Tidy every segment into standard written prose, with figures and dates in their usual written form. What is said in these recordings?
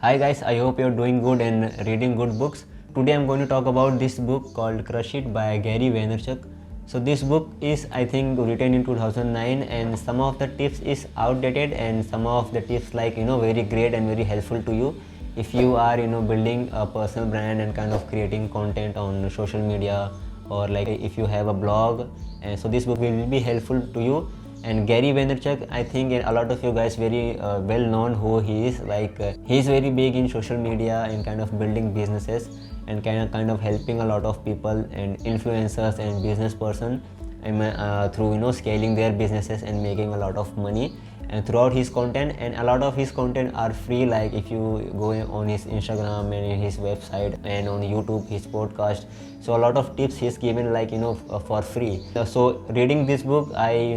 Hi guys, I hope you're doing good and reading good books. Today I'm going to talk about this book called Crush It by Gary Vee. So this book is I think written in 2009 and some of the tips is outdated and some of the tips very great and very helpful to you if you are building a personal brand and kind of creating content on social media, or like if you have a blog. And so this book will be helpful to you. And Gary Vaynerchuk, I think a lot of you guys very well known who he is. He's very big in social media and kind of building businesses and kind of helping a lot of people and influencers and business person through scaling their businesses and making a lot of money. And throughout his content, and a lot of his content are free, like if you go on his Instagram and his website and on YouTube, his podcast. So a lot of tips he's given for free. So reading this book, I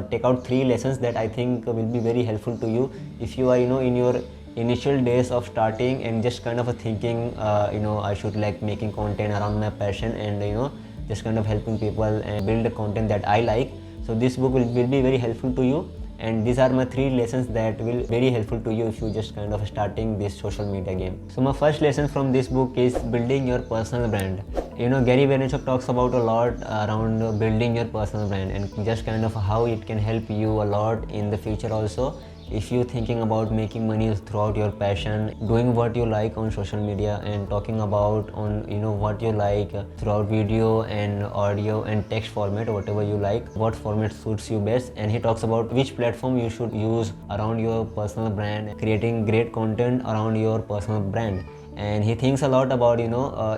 take out 3 lessons that I think will be very helpful to you if you are in your initial days of starting and just kind of thinking I should like making content around my passion and just kind of helping people and build the content that I like. So this book will be very helpful to you, and these are my 3 lessons that will very helpful to you if you just kind of starting this social media game. So my first lesson from this book is building your personal brand. Gary Vaynerchuk talks about a lot around building your personal brand and just kind of how it can help you a lot in the future also. If you're thinking about making money throughout your passion, doing what you like on social media and talking about on what you like throughout video and audio and text format, whatever you like, what format suits you best. And he talks about which platform you should use around your personal brand, creating great content around your personal brand. And he thinks a lot about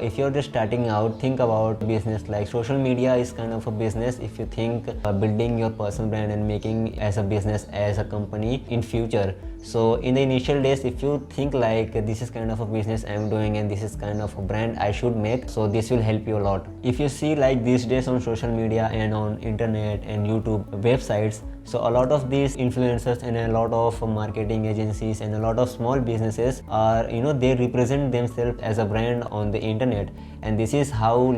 if you're just starting out, think about business. Like social media is kind of a business. If you think building your personal brand and making as a business, as a company in future, so in the initial days, if you think like this is kind of a business I'm doing and this is kind of a brand I should make, so this will help you a lot. If you see like these days on social media and on internet and YouTube websites, so a lot of these influencers and a lot of marketing agencies and a lot of small businesses are they represent themselves as a brand on the internet. And this is how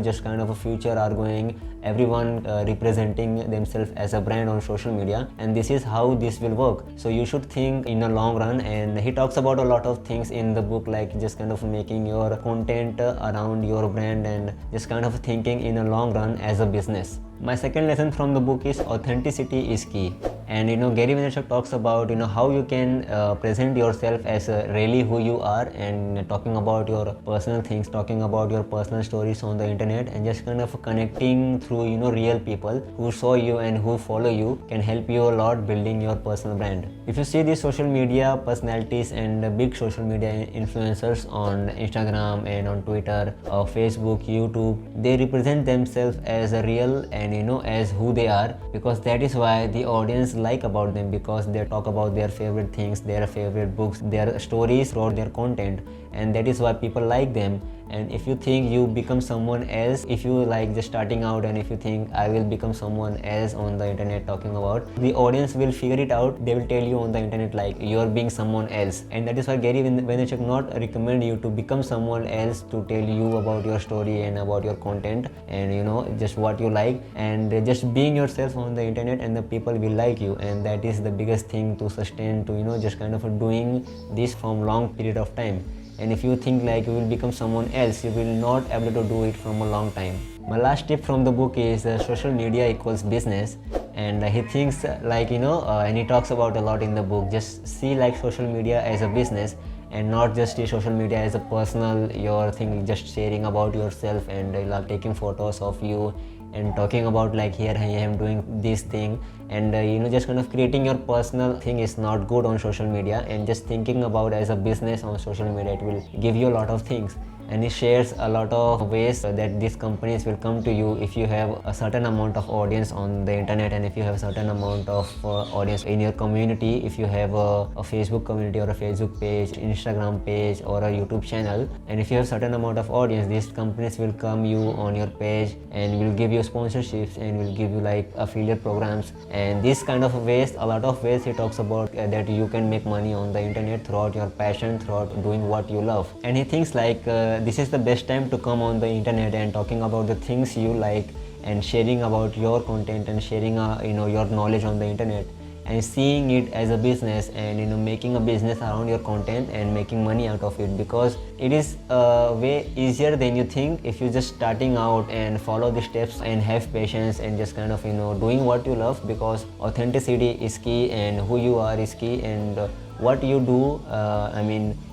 just kind of a future are going, everyone representing themselves as a brand on social media, and this is how this will work. So you should think in a long run. And he talks about a lot of things in the book, like just kind of making your content around your brand and just kind of thinking in a long run as a business. My second lesson from the book is authenticity is key. And Gary Vaynerchuk talks about how you can present yourself as really who you are, and talking about your personal things, talking about your personal stories on the internet, and just kind of connecting through real people who saw you and who follow you can help you a lot building your personal brand. If you see these social media personalities and big social media influencers on Instagram and on Twitter, Facebook, YouTube, they represent themselves as a real and as who they are, because that is why the audience like about them, because they talk about their favorite things, their favorite books, their stories throughout their content, and that is why people like them. And if you think you become someone else, if you like just starting out and if you think I will become someone else on the internet talking about, the audience will figure it out. They will tell you on the internet like you're being someone else. And that is why Gary Vaynerchuk not recommend you to become someone else to tell you about your story and about your content and just what you like, and just being yourself on the internet and the people will like you. And that is the biggest thing to sustain, to just kind of doing this from long period of time. And if you think like you will become someone else, you will not able to do it from a long time. My last tip from the book is social media equals business. And he thinks and he talks about a lot in the book, just see like social media as a business and not just see social media as a personal your thing, just sharing about yourself and taking photos of you and talking about like here I am doing this thing, and just kind of creating your personal thing is not good on social media. And just thinking about as a business on social media, it will give you a lot of things. And he shares a lot of ways that these companies will come to you if you have a certain amount of audience on the internet, and if you have a certain amount of audience in your community, if you have a Facebook community or a Facebook page, Instagram page or a YouTube channel, and if you have a certain amount of audience, these companies will come you on your page and will give you sponsorships and will give you like affiliate programs. And this kind of ways, a lot of ways he talks about that you can make money on the internet throughout your passion, throughout doing what you love. And he thinks like this is the best time to come on the internet and talking about the things you like and sharing about your content and sharing your knowledge on the internet. and seeing it as a business, and making a business around your content and making money out of it, because it is way easier than you think if you're just starting out and follow the steps and have patience and just kind of doing what you love, because authenticity is key and who you are is key, and what you do,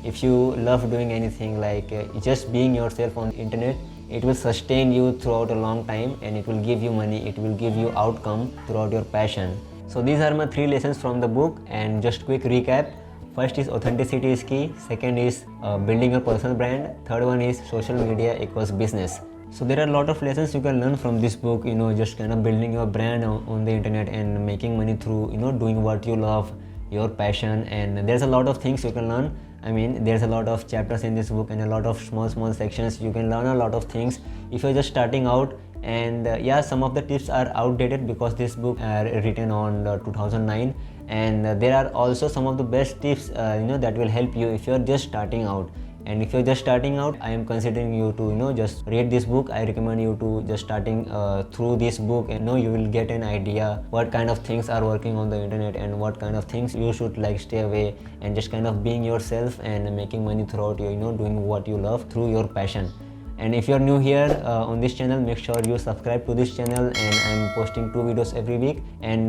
if you love doing anything, like just being yourself on the internet, it will sustain you throughout a long time, and it will give you money, it will give you outcome throughout your passion. So these are my 3 lessons from the book, and just quick recap. First is authenticity is key, second is building your personal brand, third one is social media equals business. So there are a lot of lessons you can learn from this book, just kind of building your brand on the internet and making money through doing what you love, your passion. And there's a lot of things you can learn. There's a lot of chapters in this book and a lot of small sections. You can learn a lot of things if you're just starting out. And yeah, some of the tips are outdated because this book are written on 2009, and there are also some of the best tips that will help you if you're just starting out. And if you're just starting out, I am considering you to just read this book. I recommend you to just starting through this book, and you will get an idea what kind of things are working on the internet and what kind of things you should like stay away, and just kind of being yourself and making money throughout your doing what you love through your passion. And if you're new here on this channel, make sure you subscribe to this channel, and I'm posting 2 videos every week. And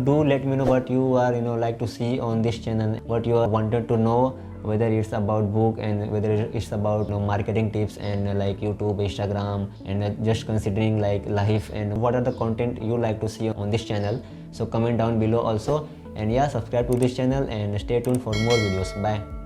do let me know what you are like to see on this channel, what you are wanted to know, whether it's about book and whether it's about marketing tips and like YouTube, Instagram, and just considering like life, and what are the content you like to see on this channel. So comment down below also, and yeah, subscribe to this channel and stay tuned for more videos. Bye.